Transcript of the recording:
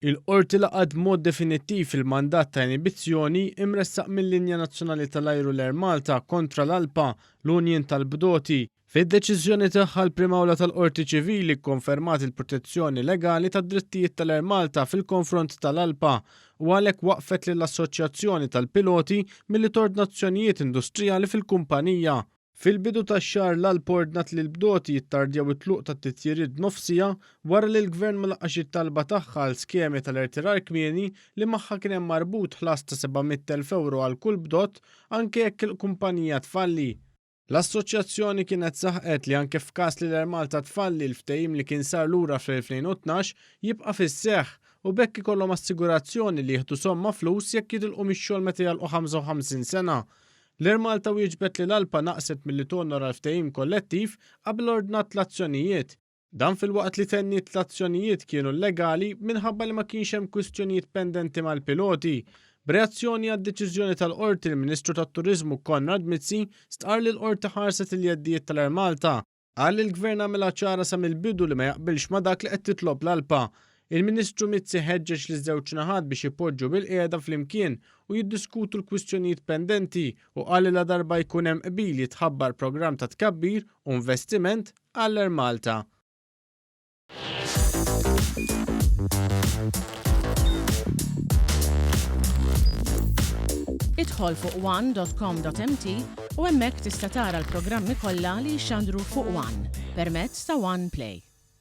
Il-qorti laqad mod definittiv il-mandat ta' inibizzjoni imressaq mill-Linja Nazzjonali tal-Ajru l-Air Malta kontra l-ALPA, l-Unjen tal-Bdoti. Fid-deċiżjoni tagħha l-Primawla tal-Qorti Ċivili kkonfermat il-protezzjoni legali tad-drittijiet tal-Air Malta fil-konfront tal-ALPA u għalhekk waqfet lill-Assoċjazzjoni tal-Piloti milli tord nazzjonijiet industrijali fil-kumpanija. Fil-bidu tax-xahar l-ALPA ordnat li l-Bdoti jittardjaw it-tluq tat-titjiriet nofsija wara li l-Gvern ma laqqax it-talba tagħha għal skemi tal-irtirar kmieni li magħha kien hemm marbut ħlas ta' 700,000 euro għal kull bdott anke jekk il-kumpanija tfalli. L-assoċjazzjoni kienet saħqet li anke f'każ li l-Air Malta tfalli l-ftehim li kien sar lura fl-2012 jibqa' fis-seħħ u bekk ikollhom assigurazzjoni li jieħdu somma flus jekk jidilqu mix-xogħol meta jagħlqu 55 sena. L-Air Malta wieġbet li l-ALPA naqset milli tonnora l-ftehim kollettiv qabel ordnat l-azzjonijiet. Dan fil-waqt li tenniet l-azzjonijiet kienu legali minħabba li ma kienx hemm kwistjonijiet pendenti mal-piloti. B'reazzjoni għad-deċiżjoni tal-Qorti l-Ministru tat-Turiżmu Konrad Mizzi stqar li l-Qorti ħarset il-jeddijiet tal-Air Malta. Qal li l-Gvern għamilha ċara sa mill-bidu li ma jaqbilx ma dak li qed titlob l-ALPA. Il-Ministru Mizzi ħeġġeġ li żewġ naħat biex ipoġġu bil-qiegħda flimkien u jiddiskutu l-kwistjonijiet pendenti u qal li la darba jkun hemm qbil jitħabbar programm ta' tkabbir u investiment għall-Air Malta. Idħol fuq one.com.mt u hemmhekk tista' tara l-programmi kollha li jxandru fuq One permezz ta' One Play.